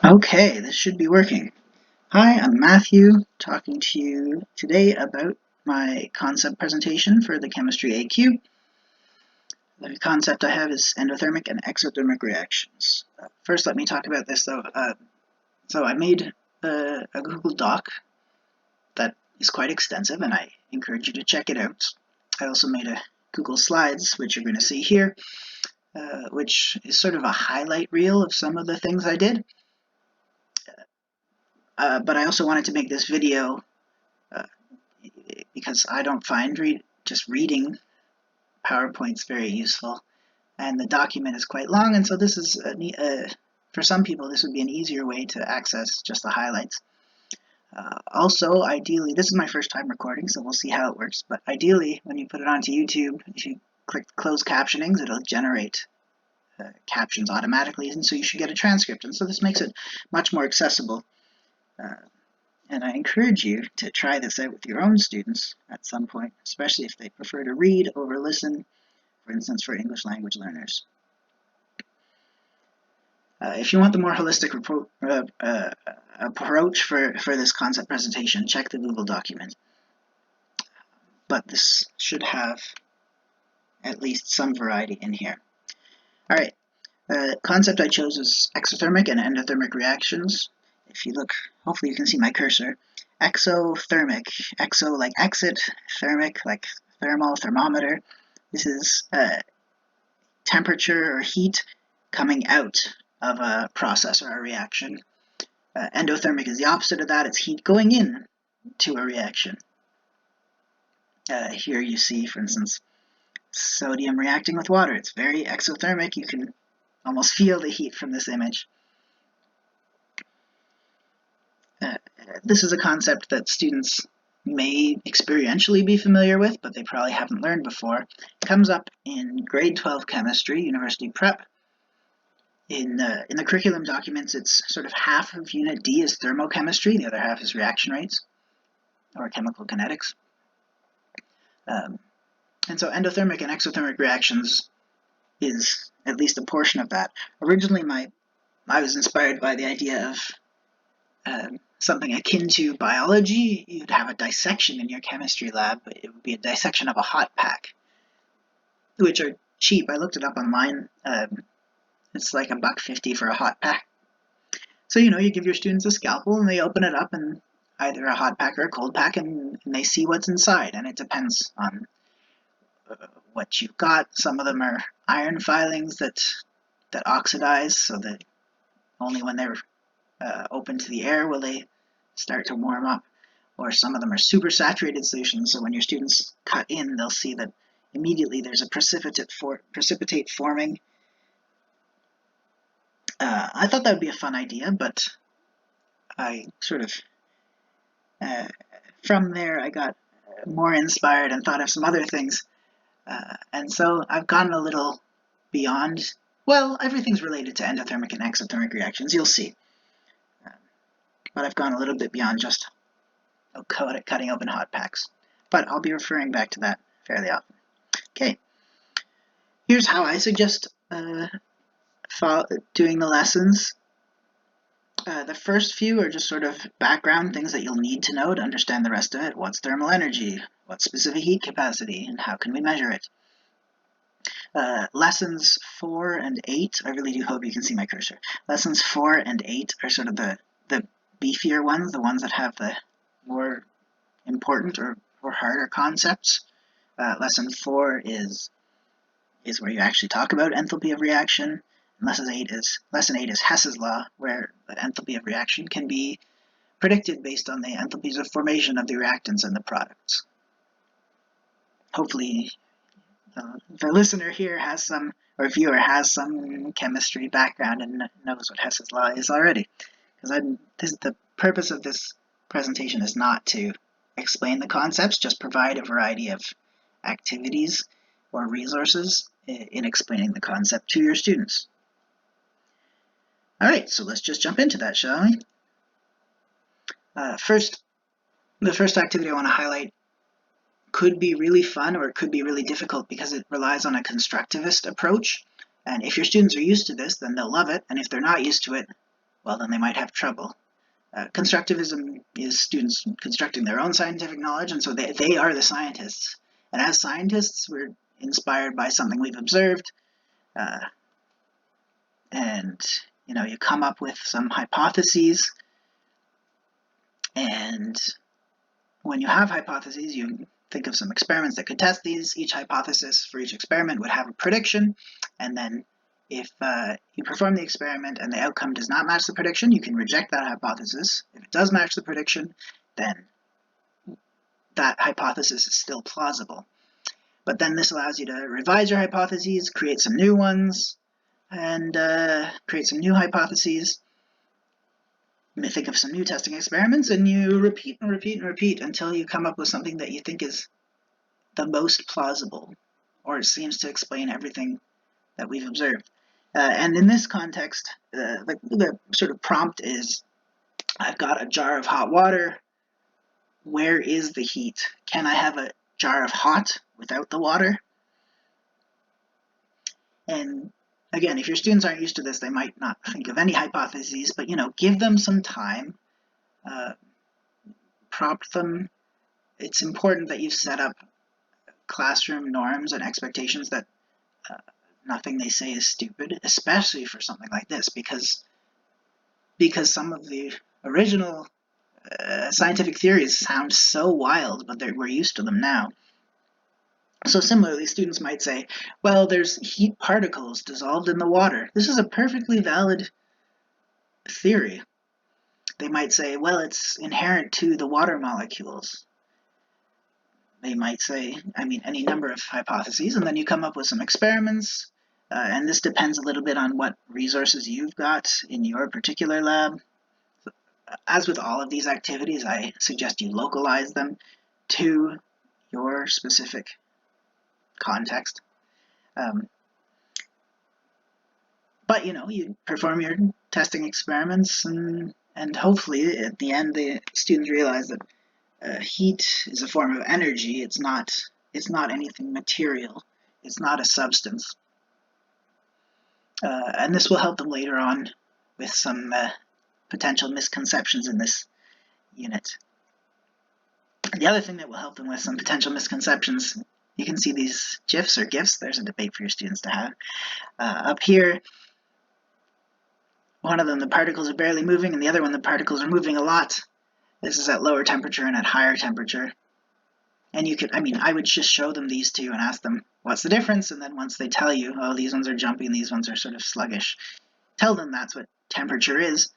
Okay, this should be working. Hi, I'm Matthew, talking to you today about my concept presentation for the Chemistry AQ. The concept I have is endothermic and exothermic reactions. First, let me talk about this though. So I made a Google Doc that is quite extensive, and I encourage you to check it out. I also made a Google Slides, which you're going to see here, which is sort of a highlight reel of some of the things I did. But I also wanted to make this video because I don't find just reading PowerPoints very useful, and the document is quite long, and so this is for some people this would be an easier way to access just the highlights. Also, ideally, this is my first time recording, so we'll see how it works, but ideally when you put it onto YouTube, if you click close captionings, it'll generate captions automatically, and so you should get a transcript, and so this makes it much more accessible. And I encourage you to try this out with your own students at some point, especially if they prefer to read over listen, for instance, for English language learners. If you want the more holistic approach for this concept presentation, check the Google document. But this should have at least some variety in here. All right, the concept I chose is exothermic and endothermic reactions. If you look, hopefully you can see my cursor. Exothermic, exo like exit, thermic like thermal, thermometer. This is temperature or heat coming out of a process or a reaction. Endothermic is the opposite of that. It's heat going in to a reaction. Here you see, for instance, sodium reacting with water. It's very exothermic. You can almost feel the heat from this image. This is a concept that students may experientially be familiar with, but they probably haven't learned before. It comes up in grade 12 chemistry, university prep. In the curriculum documents, it's sort of half of Unit D is thermochemistry, the other half is reaction rates, or chemical kinetics. And so endothermic and exothermic reactions is at least a portion of that. Originally, I was inspired by the idea of something akin to biology. You'd have a dissection in your chemistry lab, but it would be a dissection of a hot pack, which are cheap. I looked it up online. It's like $1.50 for a hot pack. So, you give your students a scalpel and they open it up, and either a hot pack or a cold pack, and they see what's inside, and it depends on what you've got. Some of them are iron filings that oxidize, so that only when they're open to the air will they start to warm up. Or some of them are super saturated solutions, so when your students cut in, they'll see that immediately there's a precipitate forming. I thought that would be a fun idea, but I sort of, from there, I got more inspired and thought of some other things. And so I've gone a little beyond. Well, everything's related to endothermic and exothermic reactions, you'll see. But I've gone a little bit beyond just cutting open hot packs. But I'll be referring back to that fairly often. Okay, here's how I suggest doing the lessons. The first few are just sort of background things that you'll need to know to understand the rest of it. What's thermal energy? What's specific heat capacity? And how can we measure it? Lessons 4 and 8, I really do hope you can see my cursor. Lessons 4 and 8 are sort of the beefier ones, the ones that have the more important or harder concepts. Lesson 4 is where you actually talk about enthalpy of reaction. And lesson 8 is Hess's law, where the enthalpy of reaction can be predicted based on the enthalpies of formation of the reactants and the products. Hopefully the listener here has some, or viewer has some chemistry background and knows what Hess's law is already. Because the purpose of this presentation is not to explain the concepts, just provide a variety of activities or resources in explaining the concept to your students. All right, so let's just jump into that, shall we? The first activity I want to highlight could be really fun or it could be really difficult because it relies on a constructivist approach. And if your students are used to this, then they'll love it. And if they're not used to it, well, then they might have trouble. Constructivism is students constructing their own scientific knowledge, and so they are the scientists. And as scientists, we're inspired by something we've observed, and you come up with some hypotheses, and when you have hypotheses, you think of some experiments that could test these. Each hypothesis for each experiment would have a prediction, and then if you perform the experiment and the outcome does not match the prediction, you can reject that hypothesis. If it does match the prediction, then that hypothesis is still plausible. But then this allows you to revise your hypotheses, create some new ones, and create some new hypotheses. You may think of some new testing experiments, and you repeat and repeat and repeat until you come up with something that you think is the most plausible, or it seems to explain everything that we've observed. And in this context, the sort of prompt is, I've got a jar of hot water. Where is the heat? Can I have a jar of hot without the water? And again, if your students aren't used to this, they might not think of any hypotheses, but give them some time, prompt them. It's important that you set up classroom norms and expectations that nothing they say is stupid, especially for something like this, because some of the original scientific theories sound so wild, but we're used to them now. So similarly, students might say, well, there's heat particles dissolved in the water. This is a perfectly valid theory. They might say, well, it's inherent to the water molecules. They might say, any number of hypotheses, and then you come up with some experiments, and this depends a little bit on what resources you've got in your particular lab. As with all of these activities, I suggest you localize them to your specific context. But you perform your testing experiments, and hopefully at the end the students realize that heat is a form of energy. It's not anything material. It's not a substance. And this will help them later on with some potential misconceptions in this unit. The other thing that will help them with some potential misconceptions, you can see these GIFs or GIFs. There's a debate for your students to have. Up here, one of them, the particles are barely moving, and the other one, the particles are moving a lot. This is at lower temperature and at higher temperature. And you could, I would just show them these two and ask them, what's the difference? And then once they tell you, oh, these ones are jumpy and these ones are sort of sluggish, tell them that's what temperature is.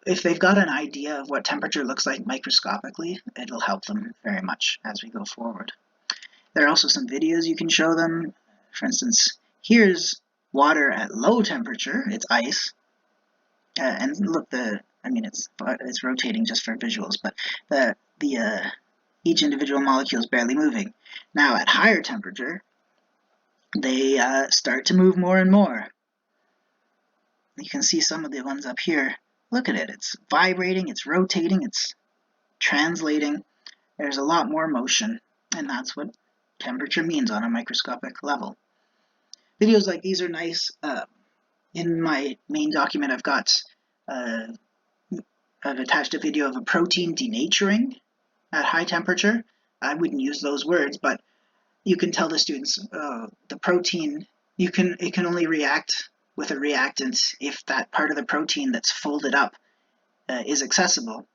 If they've got an idea of what temperature looks like microscopically, it'll help them very much as we go forward. There are also some videos you can show them. For instance, here's water at low temperature. It's ice. And look, it's rotating just for visuals, but each individual molecule is barely moving. Now at higher temperature, they start to move more and more. You can see some of the ones up here. Look at it. It's vibrating, it's rotating, it's translating. There's a lot more motion, and that's what temperature means on a microscopic level. Videos like these are nice. In my main document, I've attached a video of a protein denaturing at high temperature. I wouldn't use those words, but you can tell the students the protein, it can only react with a reactant if that part of the protein that's folded up is accessible.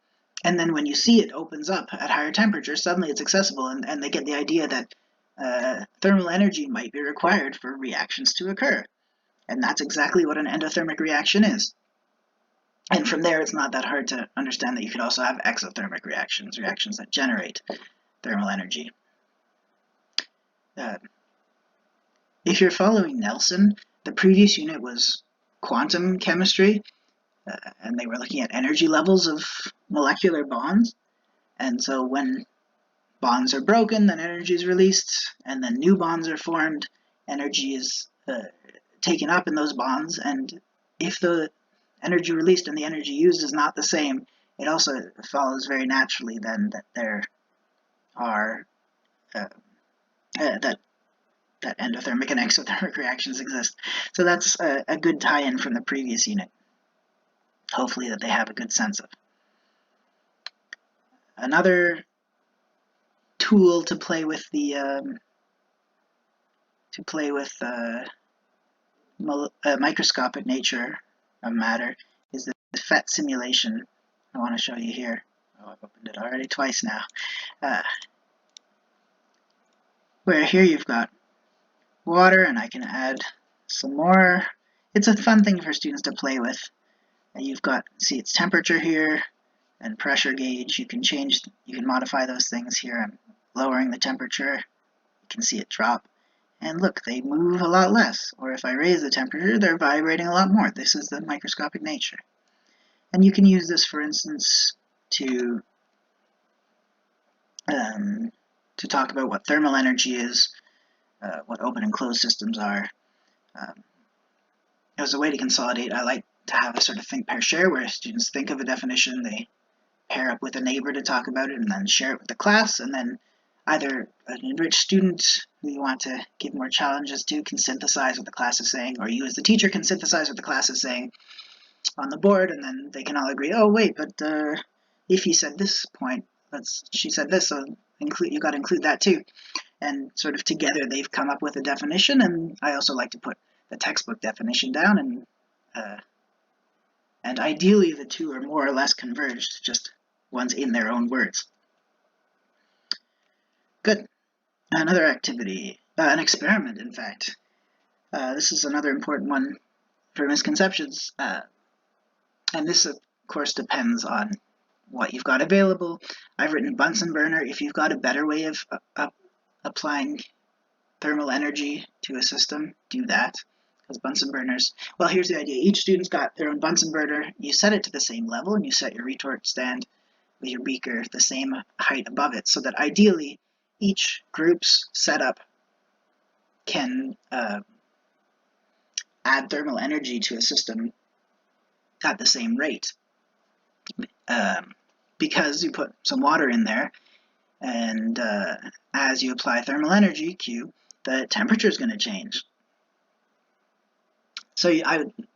And then when you see it opens up at higher temperature, suddenly it's accessible, and they get the idea that thermal energy might be required for reactions to occur. And that's exactly what an endothermic reaction is. And from there, it's not that hard to understand that you could also have exothermic reactions, reactions that generate thermal energy. If you're following Nelson, the previous unit was quantum chemistry, and they were looking at energy levels of molecular bonds. And so when bonds are broken, then energy is released, and then new bonds are formed. Energy is taken up in those bonds, and if the energy released and the energy used is not the same, it also follows very naturally then that there are that endothermic and exothermic reactions exist. So that's a good tie-in from the previous unit. hopefully that they have a good sense of. Another tool to play with the microscopic nature of matter is the PhET simulation. I want to show you here. Oh, I've opened it already twice now. Where here you've got water, and I can add some more. It's a fun thing for students to play with. You've got, see, its temperature here and pressure gauge. You can modify those things here. I'm lowering the temperature. You can see it drop. And look, they move a lot less. Or if I raise the temperature, they're vibrating a lot more. This is the microscopic nature. And you can use this, for instance, to talk about what thermal energy is, what open and closed systems are. As a way to consolidate, I like to have a sort of think, pair, share, where students think of a definition, they pair up with a neighbor to talk about it, and then share it with the class, and then either an enriched student who you want to give more challenges to can synthesize what the class is saying, or you as the teacher can synthesize what the class is saying on the board, and then they can all agree, oh wait, but if he said this point, she said this, so you got to include that too. And sort of together they've come up with a definition, and I also like to put the textbook definition down, and ideally the two are more or less converged, just one's in their own words. Good. Another activity, an experiment, in fact. This is another important one for misconceptions, and this, of course, depends on what you've got available. I've written Bunsen burner. If you've got a better way of applying thermal energy to a system, do that. Because Bunsen burners, well, here's the idea. Each student's got their own Bunsen burner. You set it to the same level, and you set your retort stand with your beaker the same height above it, so that ideally each group's setup can add thermal energy to a system at the same rate. Because you put some water in there, and as you apply thermal energy, Q, the temperature is going to change. So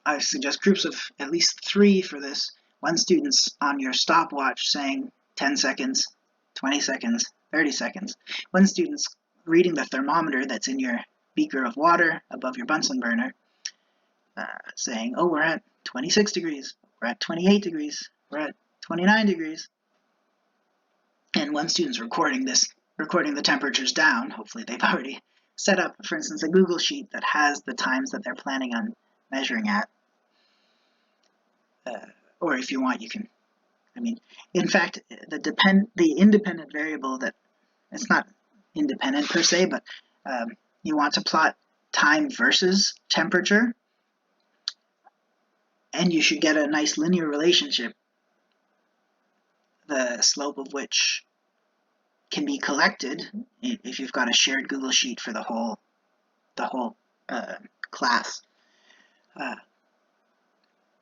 I suggest groups of at least 3 for this. One student's on your stopwatch saying 10 seconds, 20 seconds, 30 seconds. One student's reading the thermometer that's in your beaker of water above your Bunsen burner, saying, oh, we're at 26 degrees, we're at 28 degrees, we're at 29 degrees. And one student's recording the temperatures down. Hopefully they've already set up, for instance, a Google Sheet that has the times that they're planning on measuring at. Or if you want, you can, in fact, the independent variable that, it's not independent per se, but you want to plot time versus temperature, and you should get a nice linear relationship, the slope of which can be collected if you've got a shared Google Sheet for the whole class.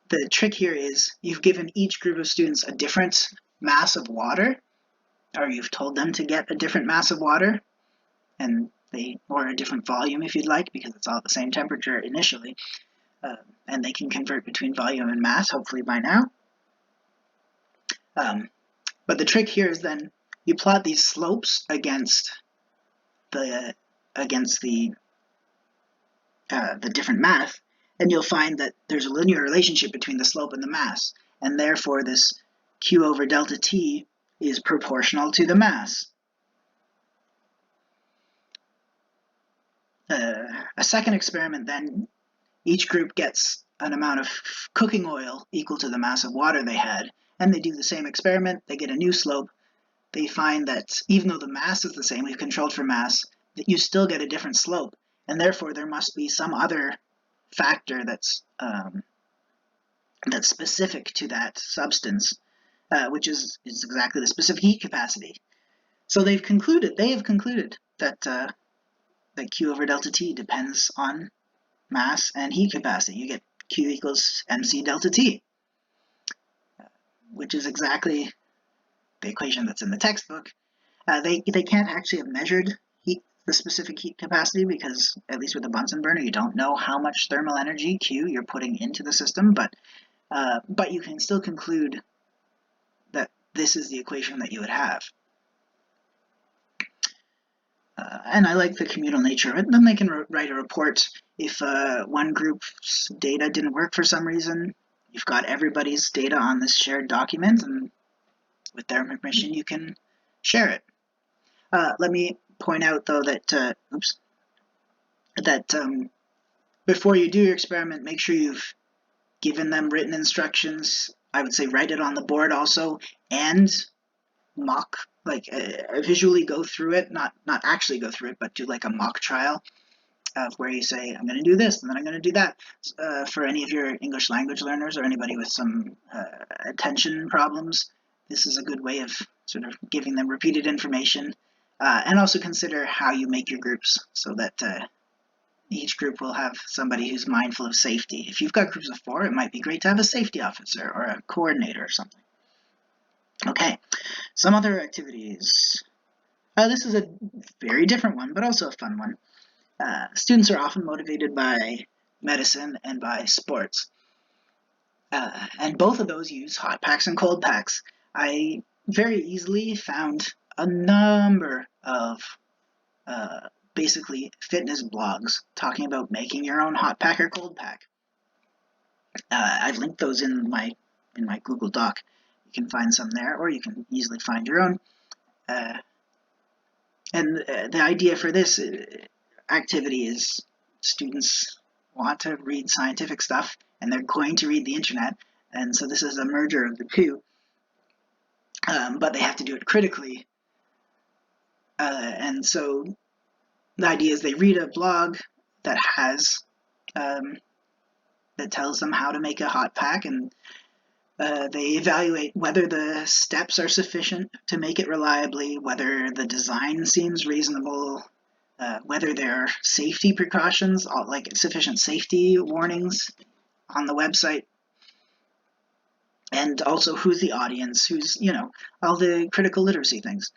The trick here is you've given each group of students a different mass of water, or you've told them to get a different mass of water, or a different volume if you'd like, because it's all at the same temperature initially, and they can convert between volume and mass, hopefully by now. But the trick here is then you plot these slopes against the different math, and you'll find that there's a linear relationship between the slope and the mass, and therefore this Q over delta T is proportional to the mass. A second experiment then, each group gets an amount of cooking oil equal to the mass of water they had, and they do the same experiment, they get a new slope. They find that even though the mass is the same, we've controlled for mass, that you still get a different slope, and therefore there must be some other factor that's specific to that substance, which is exactly the specific heat capacity. So they have concluded that that Q over delta T depends on mass and heat capacity. You get Q equals mc delta T, which is exactly the equation that's in the textbook. They can't actually have measured the specific heat capacity, because at least with a Bunsen burner you don't know how much thermal energy, Q, you're putting into the system, but but you can still conclude that this is the equation that you would have. And I like the communal nature of it. Then they can write a report if one group's data didn't work for some reason. You've got everybody's data on this shared document, and with their permission, you can share it. Let me point out, though, that before you do your experiment, make sure you've given them written instructions. I would say write it on the board also, and mock, visually go through it, not actually go through it, but do like a mock trial of where you say, I'm going to do this, and then I'm going to do that. For any of your English language learners or anybody with some attention problems, this is a good way of sort of giving them repeated information. And also consider how you make your groups so that each group will have somebody who's mindful of safety. If you've got groups of 4, it might be great to have a safety officer or a coordinator or something. Okay, some other activities. This is a very different one, but also a fun one. Students are often motivated by medicine and by sports. And both of those use hot packs and cold packs. I very easily found a number of basically fitness blogs talking about making your own hot pack or cold pack. I've linked those in my Google Doc. You can find some there, or you can easily find your own. And the idea for this activity is students want to read scientific stuff, and they're going to read the internet, and so this is a merger of the two. But they have to do it critically. And so the idea is they read a blog that has that tells them how to make a hot pack, and they evaluate whether the steps are sufficient to make it reliably, whether the design seems reasonable, whether there are safety precautions, like sufficient safety warnings on the website, and also who's the audience, who's, all the critical literacy things.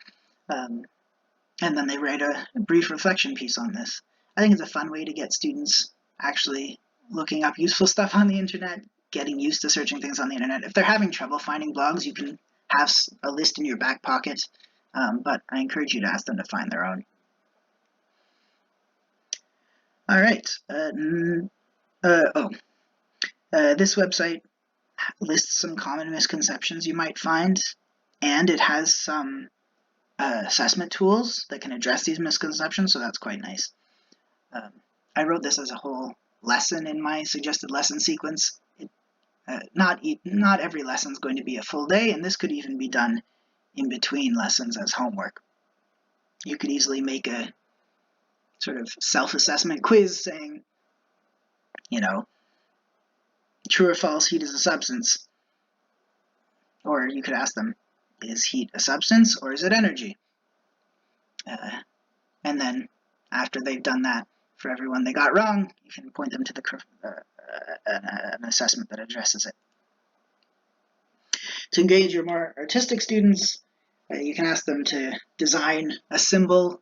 And then they write a brief reflection piece on this. I think it's a fun way to get students actually looking up useful stuff on the internet, getting used to searching things on the internet. If they're having trouble finding blogs, you can have a list in your back pocket, but I encourage you to ask them to find their own. All right. This website lists some common misconceptions you might find, and it has some assessment tools that can address these misconceptions, so that's quite nice. I wrote this as a whole lesson in my suggested lesson sequence. Not every lesson is going to be a full day, and this could even be done in between lessons as homework. You could easily make a sort of self-assessment quiz saying, true or false, heat is a substance. Or you could ask them, is heat a substance or is it energy? And then after they've done that, for everyone they got wrong, you can point them to an assessment that addresses it. To engage your more artistic students, you can ask them to design a symbol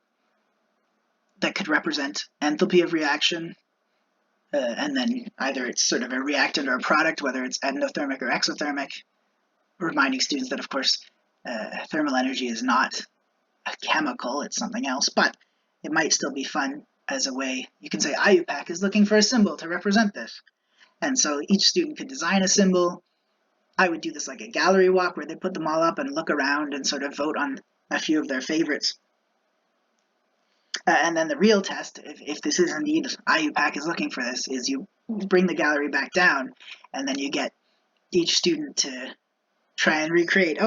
that could represent enthalpy of reaction, and then either it's sort of a reactant or a product, whether it's endothermic or exothermic, reminding students that, of course, thermal energy is not a chemical, it's something else, but it might still be fun as a way. You can say IUPAC is looking for a symbol to represent this. And so each student could design a symbol. I would do this like a gallery walk where they put them all up and look around and sort of vote on a few of their favorites. And then the real test, if this is indeed IUPAC is looking for this, is you bring the gallery back down, and then you get each student to try and recreate,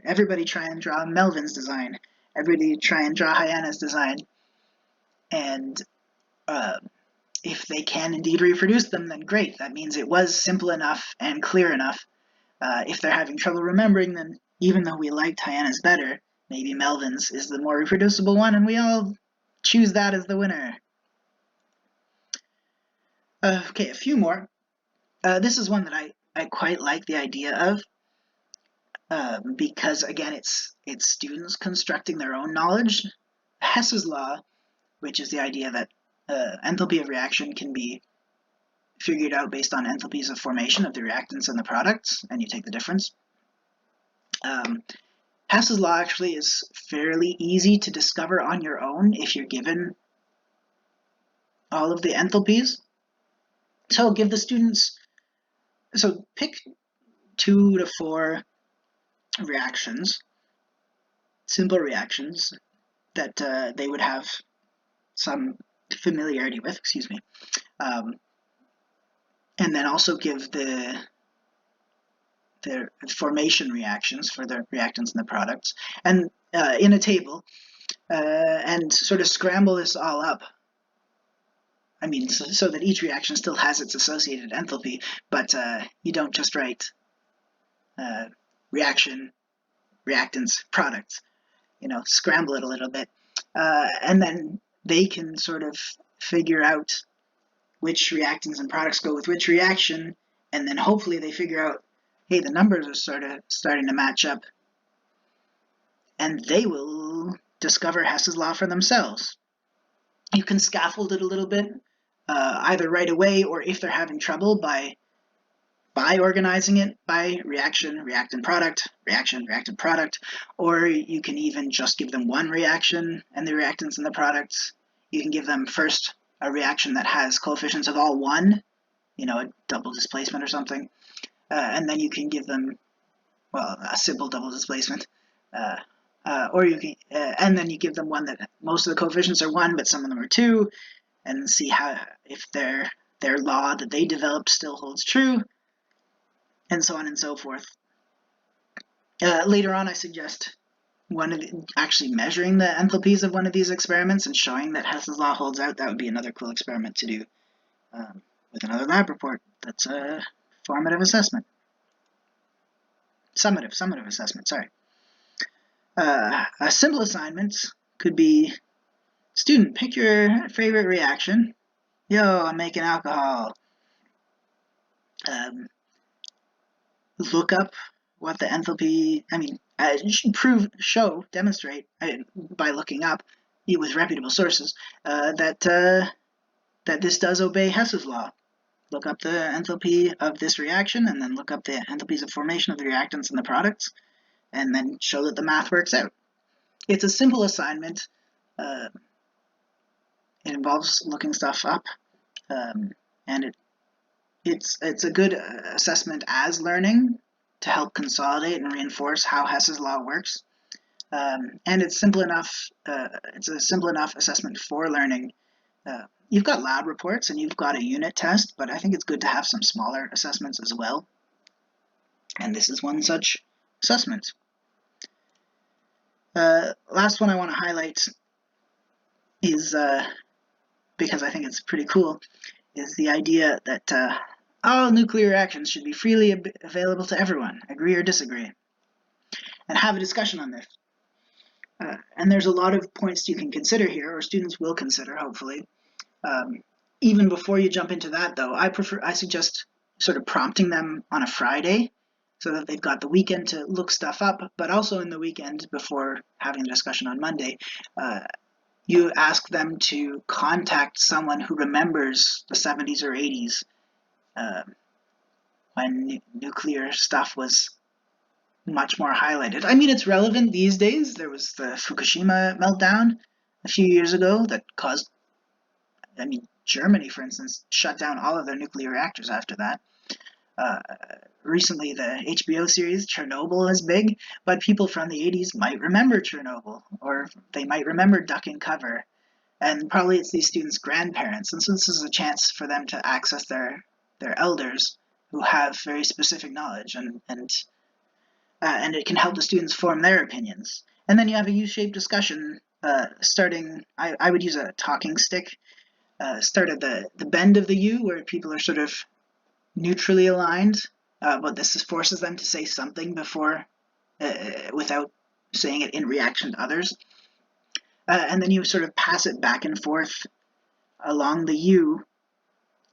everybody try and draw Melvin's design. Everybody try and draw Hyanna's design. And if they can indeed reproduce them, then great. That means it was simple enough and clear enough. If they're having trouble remembering, then even though we liked Hyanna's better, maybe Melvin's is the more reproducible one, and we all choose that as the winner. Okay, a few more. This is one that I quite like the idea of, because again, it's students constructing their own knowledge. Hess's law, which is the idea that enthalpy of reaction can be figured out based on enthalpies of formation of the reactants and the products, and you take the difference. Hess's law actually is fairly easy to discover on your own if you're given all of the enthalpies. So give the students, so pick 2 to 4 reactions, simple reactions that they would have some familiarity with, and then also give their formation reactions for the reactants and the products, and in a table, and sort of scramble this all up. I mean, so that each reaction still has its associated enthalpy, but you don't just write reaction, reactants, products. Scramble it a little bit, and then they can sort of figure out which reactants and products go with which reaction, and then hopefully they figure out, hey, the numbers are sort of starting to match up, and they will discover Hess's law for themselves. You can scaffold it a little bit, either right away or if they're having trouble by organizing it by reaction, reactant, product, reaction, reactant, product, or you can even just give them one reaction and the reactants and the products. You can give them first a reaction that has coefficients of all 1, a double displacement or something, and then you can give them, well, a simple double displacement, or you can, and then you give them one that most of the coefficients are 1, but some of them are 2, and see if their law that they developed still holds true, and so on and so forth. Later on, I suggest actually measuring the enthalpies of one of these experiments and showing that Hess's law holds out. That would be another cool experiment to do with another lab report. That's a formative assessment. Summative assessment, sorry. A simple assignment could be, student, pick your favorite reaction. Yo, I'm making alcohol. Look up what the enthalpy, demonstrate by looking up with reputable sources that this does obey Hess's law. Look up the enthalpy of this reaction, and then look up the enthalpies of formation of the reactants and the products, and then show that the math works out. It's a simple assignment. It involves looking stuff up, and it's a good assessment as learning to help consolidate and reinforce how Hess's law works. And it's simple enough. It's a simple enough assessment for learning. You've got lab reports and you've got a unit test, but I think it's good to have some smaller assessments as well. And this is one such assessment. Last one I want to highlight is, because I think it's pretty cool, is the idea that all nuclear reactions should be freely available to everyone, agree or disagree, and have a discussion on this. And there's a lot of points you can consider here, or students will consider, hopefully. Even before you jump into that, though, I suggest sort of prompting them on a Friday so that they've got the weekend to look stuff up, but also in the weekend before having the discussion on Monday, you ask them to contact someone who remembers the 70s or 80s when nuclear stuff was much more highlighted. I mean, it's relevant these days. There was the Fukushima meltdown a few years ago that caused, Germany, for instance, shut down all of their nuclear reactors after that. Recently, the HBO series Chernobyl is big, but people from the 80s might remember Chernobyl, or they might remember Duck and Cover, and probably it's these students' grandparents, and so this is a chance for them to access their elders who have very specific knowledge, and it can help the students form their opinions. And then you have a U-shaped discussion starting, I would use a talking stick, start at the bend of the U, where people are sort of neutrally aligned, but this forces them to say something before, without saying it in reaction to others. And then you sort of pass it back and forth along the U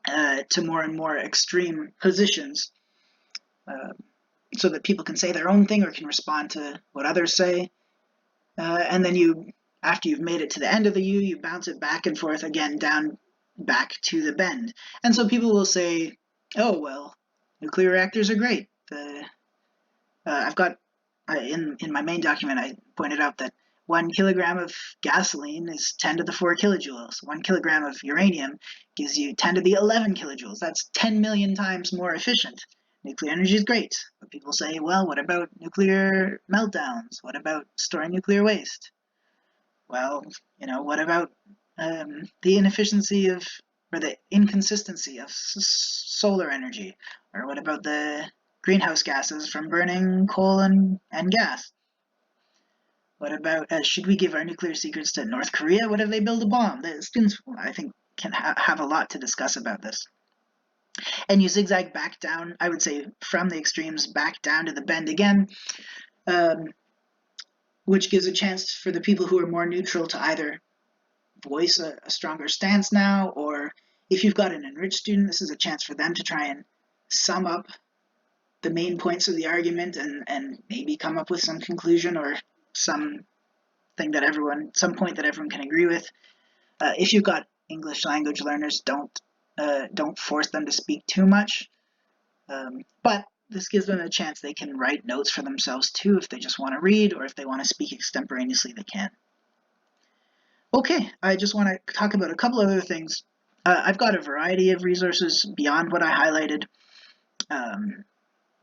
to more and more extreme positions, so that people can say their own thing or can respond to what others say. And then after you've made it to the end of the U, you bounce it back and forth again down back to the bend. And so people will say, oh, well, nuclear reactors are great. I've got, in my main document, I pointed out that 1 kilogram of gasoline is 10 to the 4 kilojoules. 1 kilogram of uranium gives you 10 to the 11 kilojoules. That's 10 million times more efficient. Nuclear energy is great. But people say, well, what about nuclear meltdowns? What about storing nuclear waste? Well, what about the inefficiency of, or the inconsistency of solar energy? Or what about the greenhouse gases from burning coal and gas? What about, should we give our nuclear secrets to North Korea? What if they build a bomb? The students, I think, can have a lot to discuss about this. And you zigzag back down, I would say, from the extremes back down to the bend again, which gives a chance for the people who are more neutral to either voice a stronger stance now, or if you've got an enriched student, this is a chance for them to try and sum up the main points of the argument and maybe come up with some conclusion or some point that everyone can agree with. If you've got English language learners, don't force them to speak too much, but this gives them a chance. They can write notes for themselves too if they just want to read, or if they want to speak extemporaneously, they can. Okay, I just want to talk about a couple other things. I've got a variety of resources beyond what I highlighted.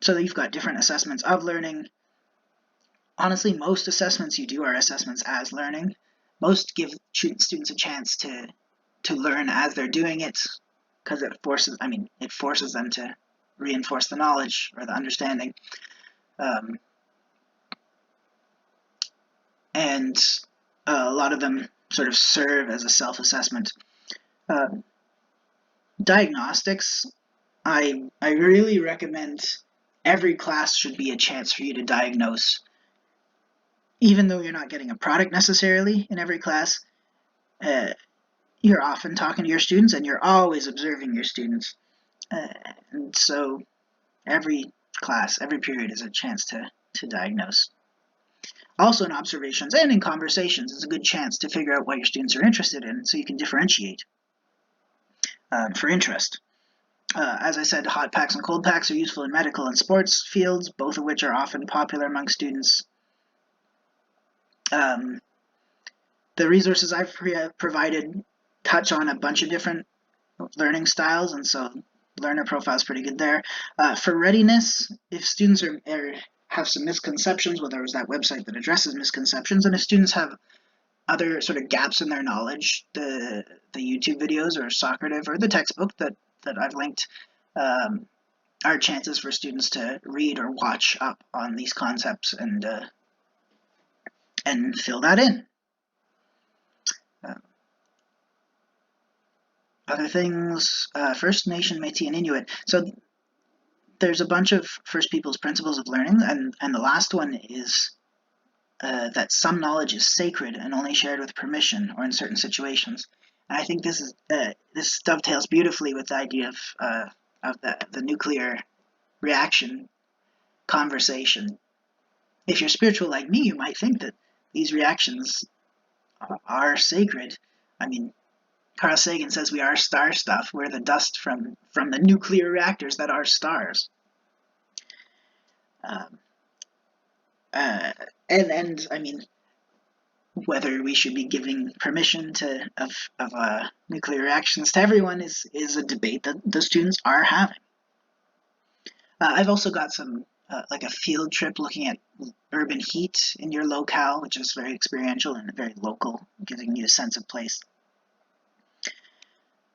So that you've got different assessments of learning. Honestly, most assessments you do are assessments as learning. Most give students a chance to learn as they're doing it, because it forces them to reinforce the knowledge or the understanding. And a lot of them sort of serve as a self-assessment. Diagnostics, I really recommend every class should be a chance for you to diagnose. Even though you're not getting a product necessarily in every class, you're often talking to your students and you're always observing your students. And so every class, every period is a chance to diagnose. Also in observations and in conversations, it's a good chance to figure out what your students are interested in so you can differentiate for interest. As I said, hot packs and cold packs are useful in medical and sports fields, both of which are often popular among students. The resources I've provided touch on a bunch of different learning styles, and so learner profile is pretty good there. For readiness, if students have some misconceptions, well, there was that website that addresses misconceptions, and if students have other sort of gaps in their knowledge, the YouTube videos or Socrative or the textbook that I've linked are chances for students to read or watch up on these concepts and fill that in. Other things, First Nation, Métis, and Inuit. So there's a bunch of First Peoples principles of learning, and the last one is that some knowledge is sacred and only shared with permission or in certain situations. And I think this dovetails beautifully with the idea of the nuclear reaction conversation. If you're spiritual like me, you might think that these reactions are sacred. I mean, Carl Sagan says we are star stuff. We're the dust from the nuclear reactors that are stars. And I mean, whether we should be giving permission of nuclear reactions to everyone is a debate that the students are having. I've also got some like a field trip looking at urban heat in your locale, which is very experiential and very local, giving you a sense of place.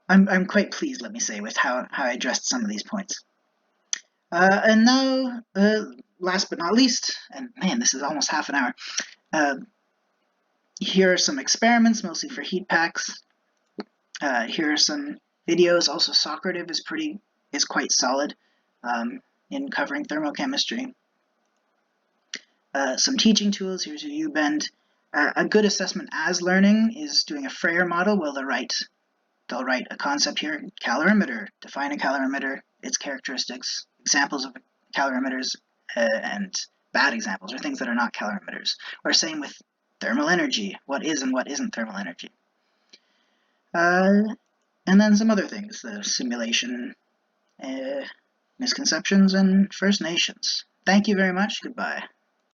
I'm quite pleased, let me say, with how I addressed some of these points. And now, last but not least, and man, this is almost half an hour. Here are some experiments, mostly for heat packs. Here are some videos. Also, Socrative is quite solid in covering thermochemistry. Some teaching tools. Here's your U-bend. A good assessment as learning is doing a Freyer model. Well, they'll write a concept here, calorimeter, define a calorimeter, its characteristics, examples of calorimeters, and bad examples, or things that are not calorimeters. Or same with thermal energy, what is and what isn't thermal energy. and then some other things, the simulation, misconceptions, and First Nations. Thank you very much. Goodbye.